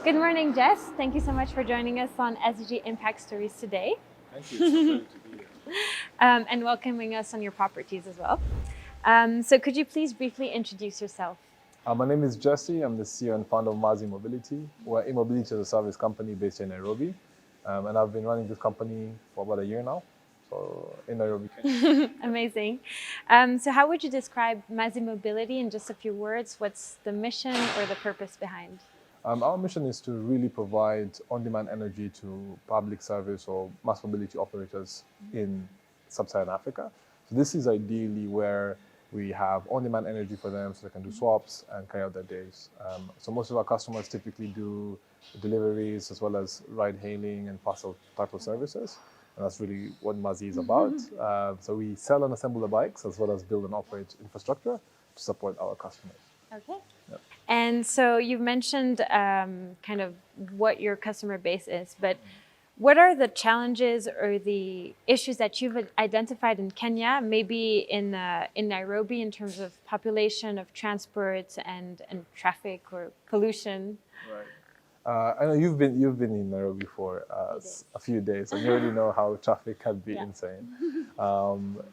Good morning, Jess. Thank you so much for joining us on SDG Impact Stories today. Thank you. It's a pleasure to be here. And welcoming us on your properties as well. So could you please briefly introduce yourself? My name is Jesse. I'm the CEO and founder of Mazi Mobility. We're a mobility as a service company based in Nairobi. And I've been running this company for about a year now. So in Nairobi, Kenya. Amazing. So how would you describe Mazi Mobility in just a few words? What's the mission or the purpose behind? Our mission is to really provide on-demand energy to public service or mass mobility operators in sub-Saharan Africa. So this is ideally where we have on-demand energy for them so they can do swaps and carry out their days. So most of our customers typically do deliveries as well as ride-hailing and parcel type of services. And that's really what Mazi is about. So we sell and assemble the bikes as well as build and operate infrastructure to support our customers. Okay. Yep. And so you've mentioned kind of what your customer base is, but what are the challenges or the issues that you've identified in Kenya, maybe in Nairobi in terms of population, of transport and traffic or pollution? Right. I know you've been in Nairobi for a few days, and you already know how traffic can be insane.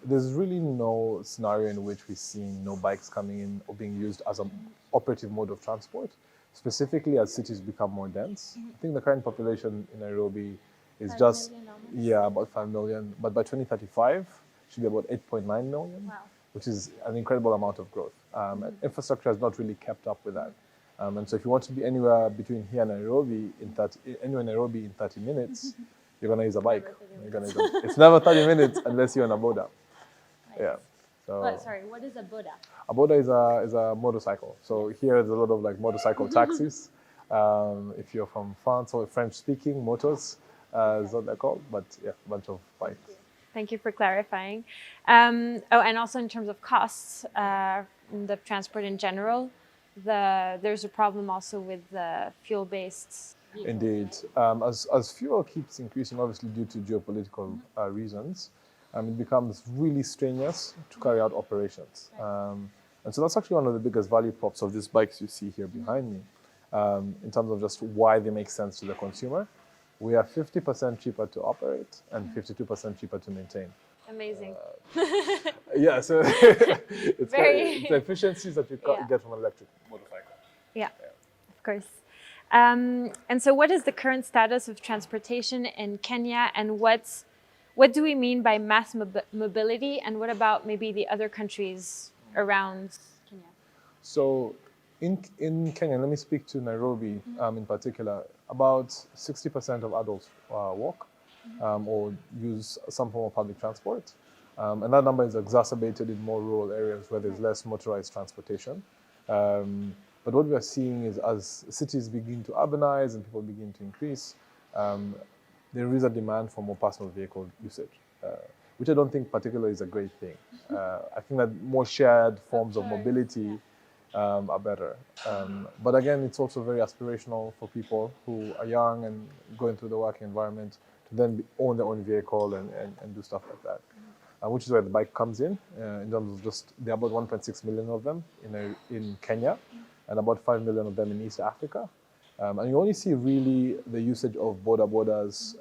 There's really no scenario in which we're seeing no bikes coming in or being used as an operative mode of transport, specifically as cities become more dense. I think the current population in Nairobi is just about 5 million, but by 2035 it should be about 8.9 million, which is an incredible amount of growth. Infrastructure has not really kept up with that. And so if you want to be anywhere between here and Nairobi in 30 minutes, you're going to use a bike. It's never 30 minutes unless you're on a boda. Nice. Yeah. So, sorry, what is a boda? a boda is a motorcycle. So here there's a lot of like motorcycle taxis. If you're from France or French speaking, motos is what they're called. But yeah, a bunch of bikes. Thank you for clarifying. And also in terms of costs, the transport in general, there's a problem also with the fuel-based vehicles. Indeed. As fuel keeps increasing, obviously due to geopolitical reasons, it becomes really strenuous to carry out operations. And so that's actually one of the biggest value props of these bikes you see here behind me, in terms of just why they make sense to the consumer. We are 50% cheaper to operate and 52% cheaper to maintain. Amazing. Yeah, so it's the efficiencies that you get from an electric motorcycle. Yeah, of course. And so what is the current status of transportation in Kenya, and what do we mean by mass mobility, and what about maybe the other countries around Kenya? So in Kenya, let me speak to Nairobi in particular, about 60% of adults walk or use some form of public transport. And that number is exacerbated in more rural areas where there's less motorized transportation. But what we are seeing is as cities begin to urbanize and people begin to increase, there is a demand for more personal vehicle usage, which I don't think particularly is a great thing. I think that more shared forms of mobility are better. But again, it's also very aspirational for people who are young and going through the working environment to then own their own vehicle and do stuff like that. Which is where the bike comes in terms of just, there are about 1.6 million of them in Kenya and about 5 million of them in East Africa. And you only see really the usage of bodas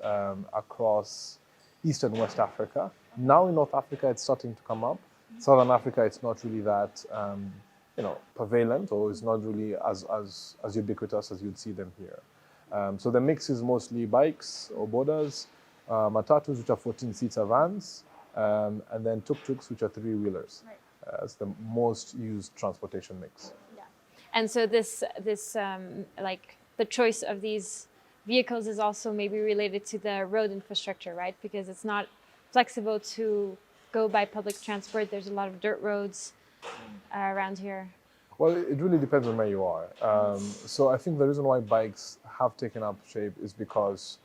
across East and West Africa. Now in North Africa, it's starting to come up. Southern Africa, it's not really that prevalent, or it's not really as ubiquitous as you'd see them here. So the mix is mostly bikes or bodas, matatus, which are 14-seater vans, and then tuk-tuks, which are 3-wheelers. It's the most used transportation mix. Yeah. And so this like the choice of these vehicles is also maybe related to the road infrastructure, right? Because it's not flexible to go by public transport. There's a lot of dirt roads around here. Well, it really depends on where you are. So I think the reason why bikes have taken up shape is because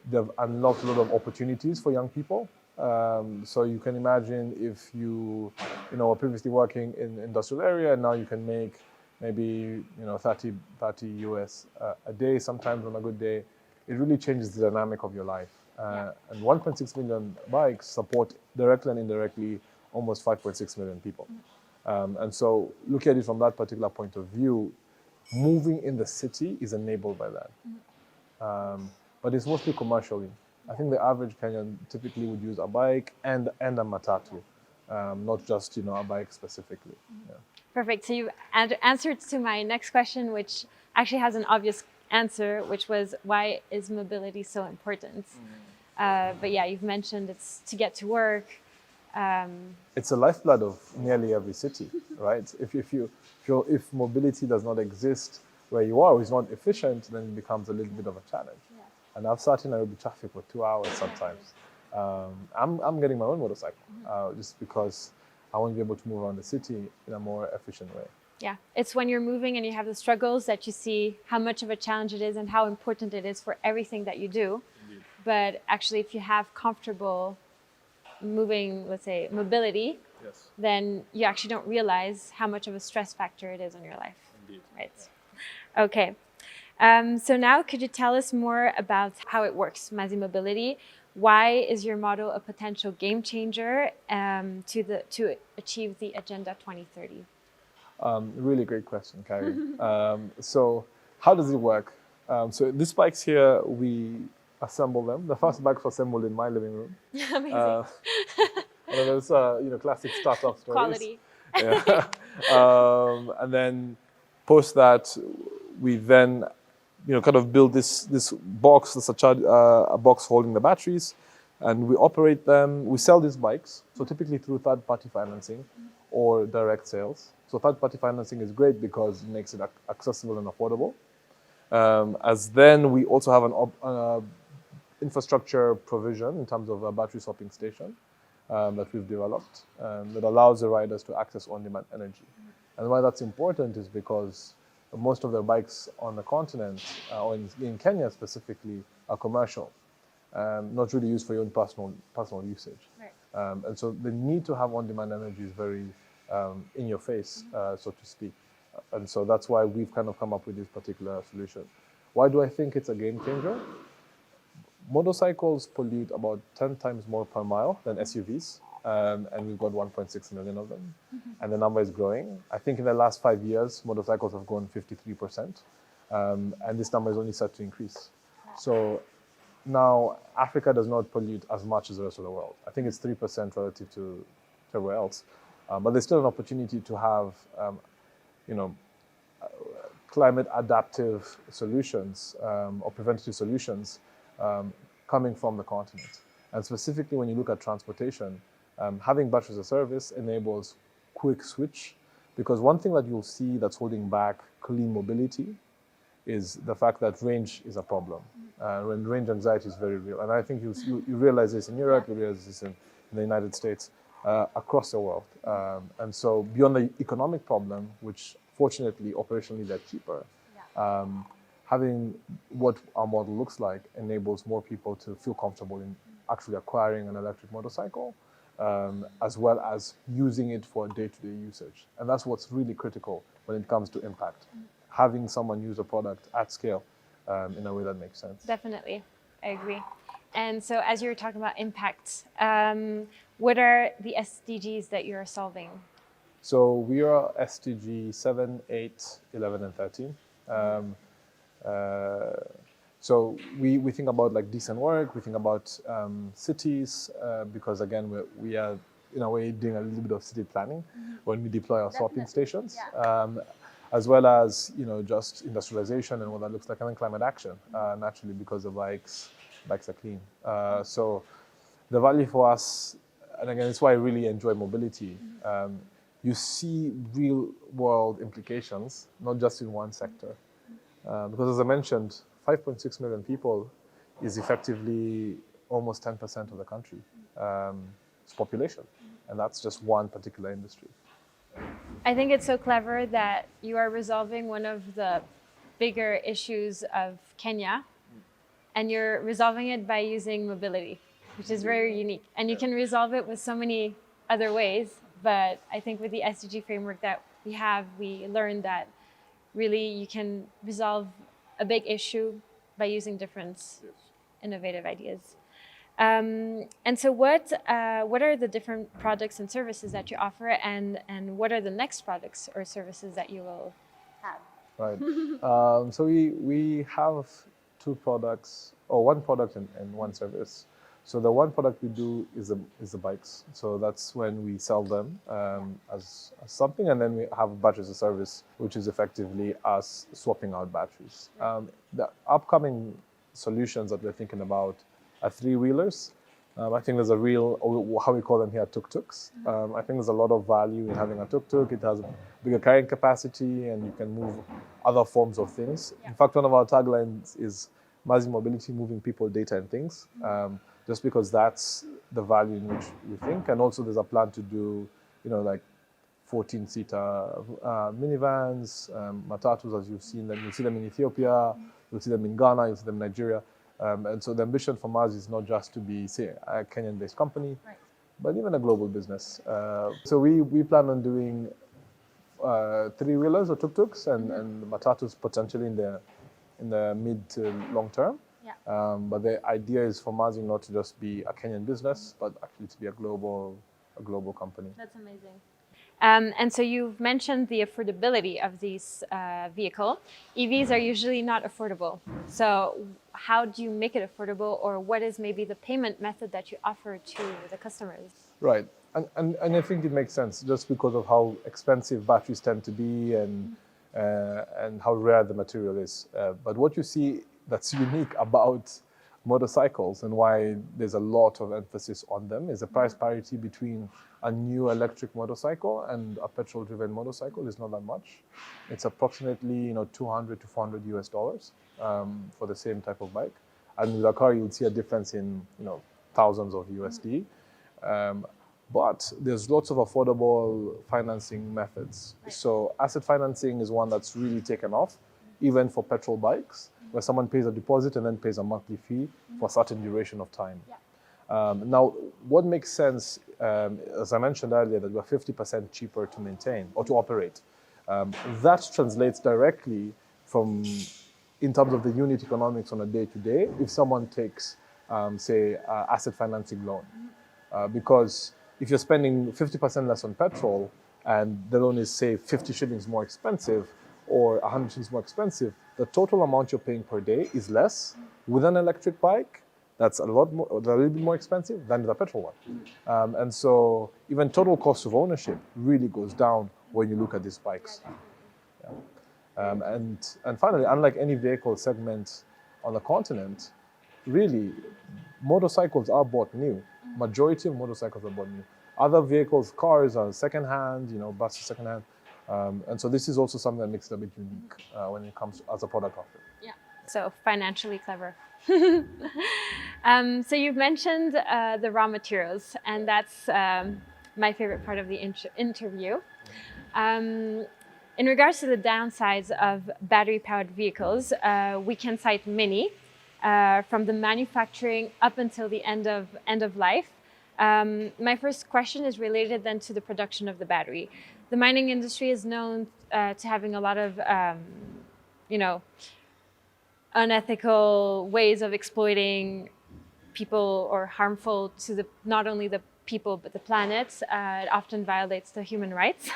they've unlocked a lot of opportunities for young people. So you can imagine if you were previously working in the industrial area, and now you can make maybe 30 US a day, sometimes on a good day. It really changes the dynamic of your life. And 1.6 million bikes support directly and indirectly almost 5.6 million people. And so looking at it from that particular point of view, moving in the city is enabled by that. But it's mostly commercially. I think the average Kenyan typically would use a bike and a matatu, not just a bike specifically. Yeah. Perfect. So you answered to my next question, which actually has an obvious answer, which was why is mobility so important? But yeah, you've mentioned it's to get to work. It's the lifeblood of nearly every city, right? If mobility does not exist where you are, or is not efficient, then it becomes a little bit of a challenge. Yeah. And I've sat in Nairobi traffic for 2 hours sometimes. I'm getting my own motorcycle just because I want to be able to move around the city in a more efficient way. Yeah, it's when you're moving and you have the struggles that you see how much of a challenge it is and how important it is for everything that you do. Indeed. But actually, if you have comfortable moving, let's say, mobility, yes, then you actually don't realize how much of a stress factor it is on your life. Indeed. Right. Okay. So now, could you tell us more about how it works, Mazi Mobility? Why is your model a potential game changer to achieve the Agenda 2030? Really great question, Carrie. So how does it work? So these bikes here, we assemble them. The first bikes were assembled in my living room. Amazing. And those classic startup stories. Quality. Yeah. And then post that, we then kind of build this box. That's a box holding the batteries, and we operate them. We sell these bikes, so typically through third-party financing or direct sales. So third-party financing is great because it makes it accessible and affordable. As then we also have an infrastructure provision in terms of a battery swapping station that we've developed that allows the riders to access on-demand energy. And why that's important is because most of the bikes on the continent, or in Kenya specifically, are commercial, not really used for your own personal usage. Right. And so the need to have on-demand energy is very in your face, so to speak. And so that's why we've kind of come up with this particular solution. Why do I think it's a game changer? Motorcycles pollute about 10 times more per mile than SUVs, and we've got 1.6 million of them. And the number is growing. I think in the last 5 years, motorcycles have grown 53%, and this number is only set to increase. So now Africa does not pollute as much as the rest of the world. I think it's 3% relative to everywhere else. But there's still an opportunity to have, climate adaptive solutions or preventative solutions coming from the continent. And specifically when you look at transportation, having batteries as a service enables quick switch, because one thing that you'll see that's holding back clean mobility is the fact that range is a problem. And range anxiety is very real. And I think you realize this in Europe, you realize this in the United States, across the world. And so beyond the economic problem, which fortunately operationally they're cheaper, having what our model looks like enables more people to feel comfortable in actually acquiring an electric motorcycle, as well as using it for day-to-day usage. And that's what's really critical when it comes to impact. Having someone use a product at scale in a way that makes sense. Definitely, I agree. And so as you were talking about impact, what are the SDGs that you're solving? So we are SDG 7, 8, 11, and 13. So we think about like decent work, we think about cities, because again, we are in a way doing a little bit of city planning when we deploy our swapping stations, as well as just industrialization and what that looks like, and then climate action, naturally because the bikes are clean. So the value for us, and again, it's why I really enjoy mobility, you see real world implications, not just in one sector. Because as I mentioned, 5.6 million people is effectively almost 10% of the country, its population. And that's just one particular industry. I think it's so clever that you are resolving one of the bigger issues of Kenya, and you're resolving it by using mobility, which is very unique. And you can resolve it with so many other ways, but I think with the SDG framework that we have, we learned that really you can resolve a big issue by using different innovative ideas. And so what are the different products and services that you offer, and what are the next products or services that you will have? right? So we have two products, or one product and one service. So the one product we do is the bikes. So that's when we sell them as something, and then we have batteries as a service, which is effectively us swapping out batteries. The upcoming solutions that we're thinking about are three-wheelers. I think there's a real, or how we call them here, tuk-tuks. I think there's a lot of value in having a tuk-tuk. It has a bigger carrying capacity, and you can move other forms of things. In fact, one of our taglines is Mazi Mobility, moving people, data, and things. Just because that's the value in which we think. And also there's a plan to do, like 14-seater minivans, matatus, as you've seen them. You'll see them in Ethiopia, you'll see them in Ghana, you'll see them in Nigeria. And so the ambition for Mazi is not just to be, say, a Kenyan-based company, but even a global business. So we plan on doing three-wheelers or tuk-tuks and matatus potentially in the mid to long term. But the idea is for Mazi not to just be a Kenyan business, but actually to be a global company. That's amazing. And so you've mentioned the affordability of these vehicle. EVs are usually not affordable. So how do you make it affordable, or what is maybe the payment method that you offer to the customers? Right. And I think it makes sense just because of how expensive batteries tend to be and how rare the material is. But what you see that's unique about motorcycles and why there's a lot of emphasis on them is the price parity between a new electric motorcycle and a petrol-driven motorcycle is not that much. It's approximately $200 to $400 for the same type of bike, and with a car you'll see a difference in thousands of USD. But there's lots of affordable financing methods. So asset financing is one that's really taken off, even for petrol bikes, where someone pays a deposit and then pays a monthly fee for a certain duration of time. Now, what makes sense, as I mentioned earlier, that we're 50% cheaper to maintain or to operate. That translates directly in terms of the unit economics on a day-to-day, if someone takes, say, asset financing loan. Because if you're spending 50% less on petrol and the loan is, say, 50 shillings more expensive or 100 shillings more expensive, the total amount you're paying per day is less with an electric bike that's a little bit more expensive than the petrol one. And so even total cost of ownership really goes down when you look at these bikes. And finally, unlike any vehicle segment on the continent, really, motorcycles are bought new. Majority of motorcycles are bought new. Other vehicles, cars are second-hand, buses second-hand. And so this is also something that makes it a bit unique when it comes as a product offering. Yeah, so financially clever. So you've mentioned the raw materials, and that's my favorite part of the interview. In regards to the downsides of battery-powered vehicles, we can cite many, from the manufacturing up until the end of life. My first question is related then to the production of the battery. The mining industry is known to having a lot of, unethical ways of exploiting people or harmful to not only the people but the planet. It often violates the human rights.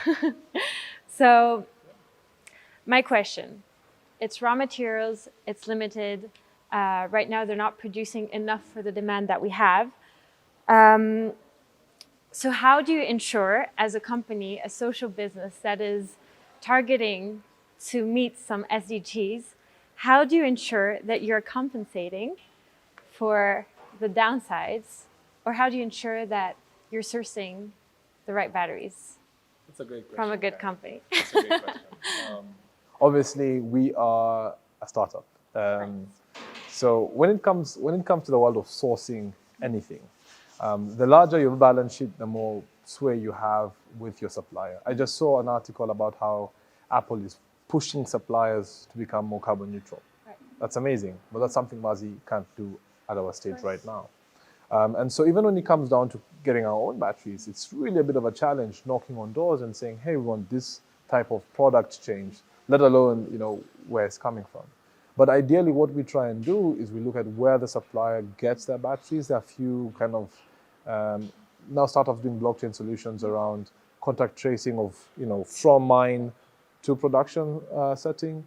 So my question, it's raw materials, it's limited. Right now they're not producing enough for the demand that we have. So how do you ensure, as a company, a social business that is targeting to meet some SDGs, how do you ensure that you're compensating for the downsides, or how do you ensure that you're sourcing the right batteries? That's a great question. From a good company? That's a great question. Obviously, we are a startup. So when it comes to the world of sourcing anything, the larger your balance sheet, the more sway you have with your supplier. I just saw an article about how Apple is pushing suppliers to become more carbon neutral. Right. That's amazing, but that's something Mazi can't do at our stage right now. And so even when it comes down to getting our own batteries, it's really a bit of a challenge knocking on doors and saying, hey, we want this type of product change, let alone where it's coming from. But ideally, what we try and do is we look at where the supplier gets their batteries. There are a few kind of now startups doing blockchain solutions around contact tracing of from mine to production setting.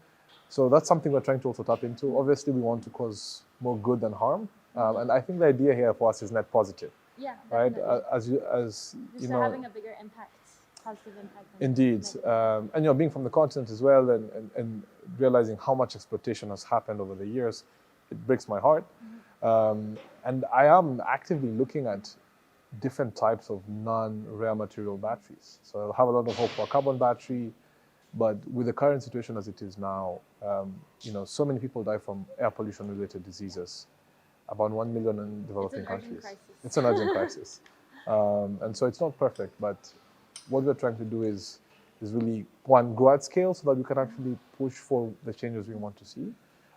So that's something we're trying to also tap into. Obviously, we want to cause more good than harm. And I think the idea here for us is net positive. Yeah, right? definitely. As you know, having a bigger impact, positive impact. indeed, and being from the continent as well, and realizing how much exploitation has happened over the years, it breaks my heart. And I am actively looking at different types of non-rare material batteries. So I have a lot of hope for a carbon battery, but with the current situation as it is now, so many people die from air pollution-related diseases. About 1 million in developing countries. It's an urgent crisis. And so it's not perfect, but what we're trying to do is really, one, grow at scale so that we can actually push for the changes we want to see,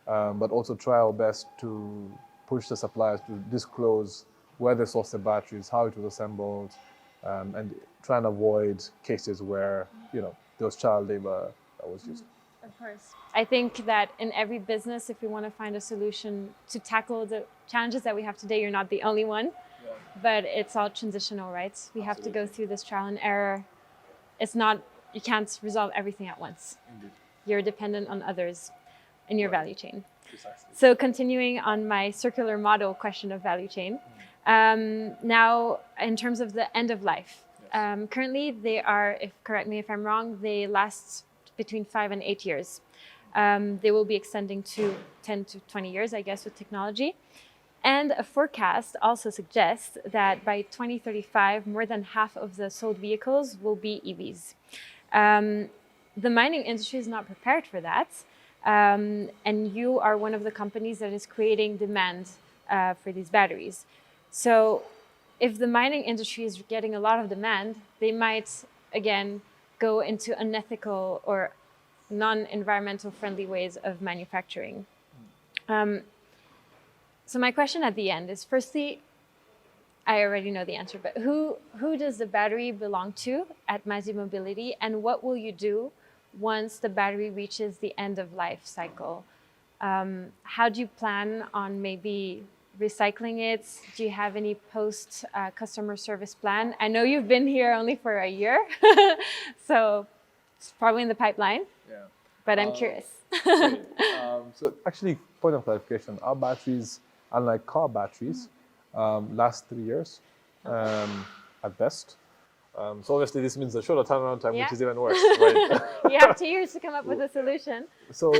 but also try our best to push the suppliers to disclose where they source the batteries, how it was assembled, and try and avoid cases where, there was child labor that was used. Of course. I think that in every business, if we want to find a solution to tackle the challenges that we have today, you're not the only one, but it's all transitional, right? We have to go through this trial and error. You can't resolve everything at once. Indeed. You're dependent on others in your value chain. Precisely. So continuing on my circular model question of value chain, now in terms of the end of life, currently they are, correct me if I'm wrong, they last between 5 and 8 years. They will be extending to 10 to 20 years, I guess, with technology. And a forecast also suggests that by 2035, more than half of the sold vehicles will be EVs. The mining industry is not prepared for that. And you are one of the companies that is creating demand for these batteries. So if the mining industry is getting a lot of demand, they might, again, go into unethical or non-environmental friendly ways of manufacturing. So my question at the end is, firstly, I already know the answer, but who does the battery belong to at Mazi Mobility, and what will you do once the battery reaches the end of life cycle? How do you plan on maybe recycling it? Do you have any post customer service plan? I know you've been here only for a year, so it's probably in the pipeline, but I'm curious. So actually, point of clarification, our batteries, unlike car batteries, last 3 years at best. So obviously this means a shorter turnaround time, which is even worse. Right? You have 2 years to come up with a solution. So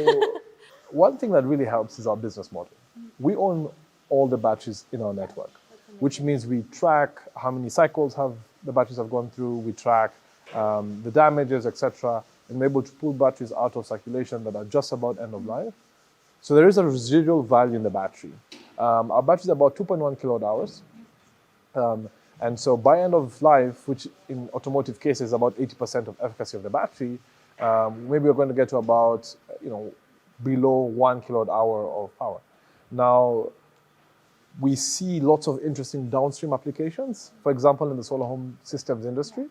one thing that really helps is our business model. We own all the batteries in our network, which means we track how many cycles the batteries have gone through, we track the damages, etc., and we're able to pull batteries out of circulation that are just about end of life. So there is a residual value in the battery. Our battery is about 2.1 kilowatt hours. And so by end of life, which in automotive cases is about 80% of efficacy of the battery, maybe we're going to get to about, below 1 kilowatt hour of power. Now, we see lots of interesting downstream applications, for example, in the solar home systems industry,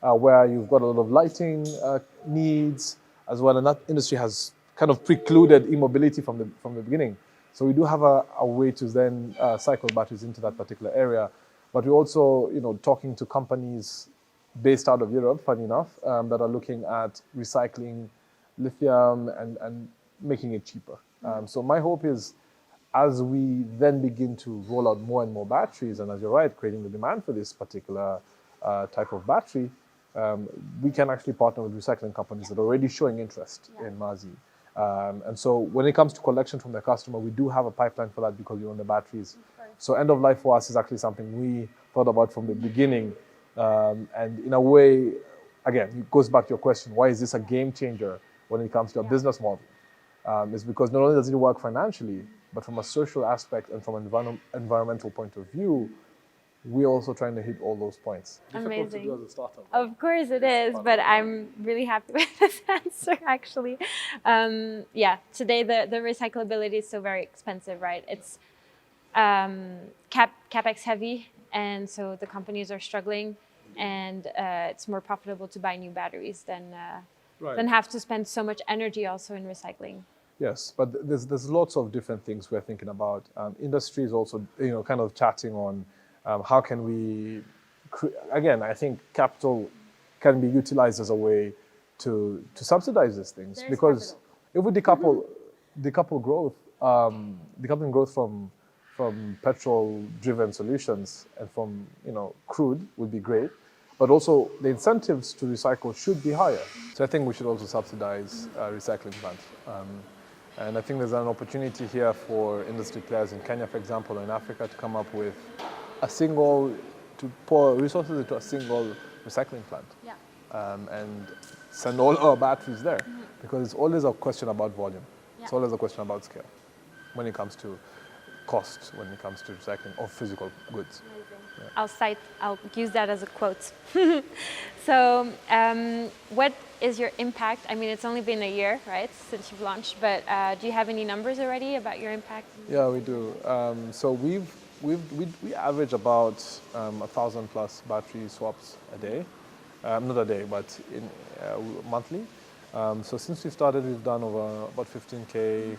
where you've got a lot of lighting needs as well, and that industry has kind of precluded e-mobility from the beginning. So we do have a way to then cycle batteries into that particular area. But we're also, talking to companies based out of Europe, funny enough, that are looking at recycling lithium and making it cheaper. So my hope is, as we then begin to roll out more and more batteries, and as you're right, creating the demand for this particular type of battery, we can actually partner with recycling companies that are already showing interest in Mazi. And so when it comes to collection from the customer, we do have a pipeline for that because we own the batteries. So end of life for us is actually something we thought about from the beginning. And in a way, again, it goes back to your question, why is this a game changer when it comes to a business model? It's because not only does it work financially, but from a social aspect and from an environmental point of view, we're also trying to hit all those points. Amazing. Difficult to do as a startup. Of course it is, but I'm really happy with this answer, actually. Today the recyclability is still very expensive, right? It's CapEx heavy, and so the companies are struggling, and it's more profitable to buy new batteries than have to spend so much energy also in recycling. Yes, but there's lots of different things we're thinking about. Industry is also, kind of chatting on how can we, again, I think capital can be utilized as a way to subsidize these things. Because If we decouple growth, decoupling growth from petrol-driven solutions and from crude would be great, but also the incentives to recycle should be higher. So I think we should also subsidize recycling plants. And I think there's an opportunity here for industry players in Kenya, for example, or in Africa, to come up with to pour resources into a single recycling plant. Yeah. And send all our batteries there, because it's always a question about volume. Yeah. It's always a question about scale when it comes to cost, when it comes to recycling of physical goods. Yeah. I'll use that as a quote. So what is your impact? I mean, it's only been a year, right, since you've launched, but do you have any numbers already about your impact? Yeah, we do. So we average about 1,000 plus battery swaps a day. Not a day, but monthly. So since we started, we've done over about 15K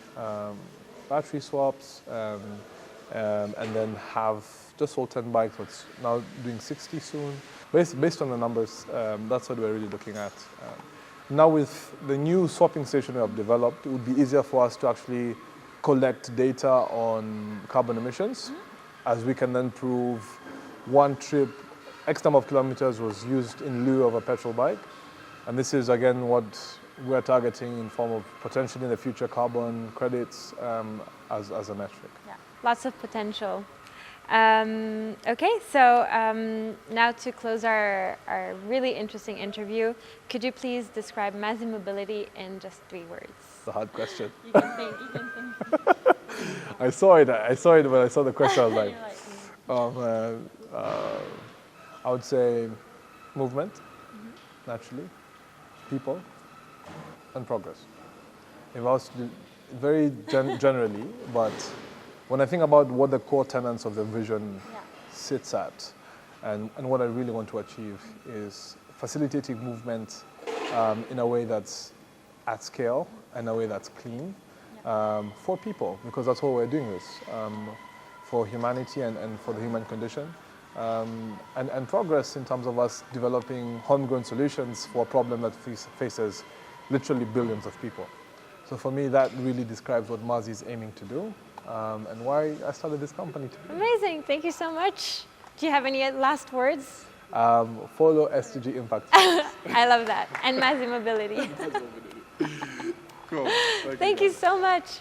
battery swaps, and then have just sold 10 bikes. So it's now doing 60 soon. Based on the numbers, that's what we're really looking at. Now with the new swapping station we have developed, it would be easier for us to actually collect data on carbon emissions, as we can then prove one trip, X number of kilometers was used in lieu of a petrol bike. And this is, again, what we're targeting in form of potentially in the future carbon credits as a metric. Yeah, lots of potential. Okay, so now to close our really interesting interview, could you please describe Mazi Mobility in just 3 words? It's a hard question. You can think. I saw it when I saw the question. I was like, I would say movement, naturally, people, and progress. If I was to very generally, but when I think about what the core tenets of the vision sits at, and what I really want to achieve is facilitating movement in a way that's at scale, in a way that's clean, for people, because that's what we're doing this, for humanity and for the human condition. And progress in terms of us developing homegrown solutions for a problem that faces literally billions of people. So for me, that really describes what Mazi is aiming to do, and why I started this company. Amazing, thank you so much. Do you have any last words? Follow SDG Impact. I love that. And Mazi Mobility. Cool. Thank you so much.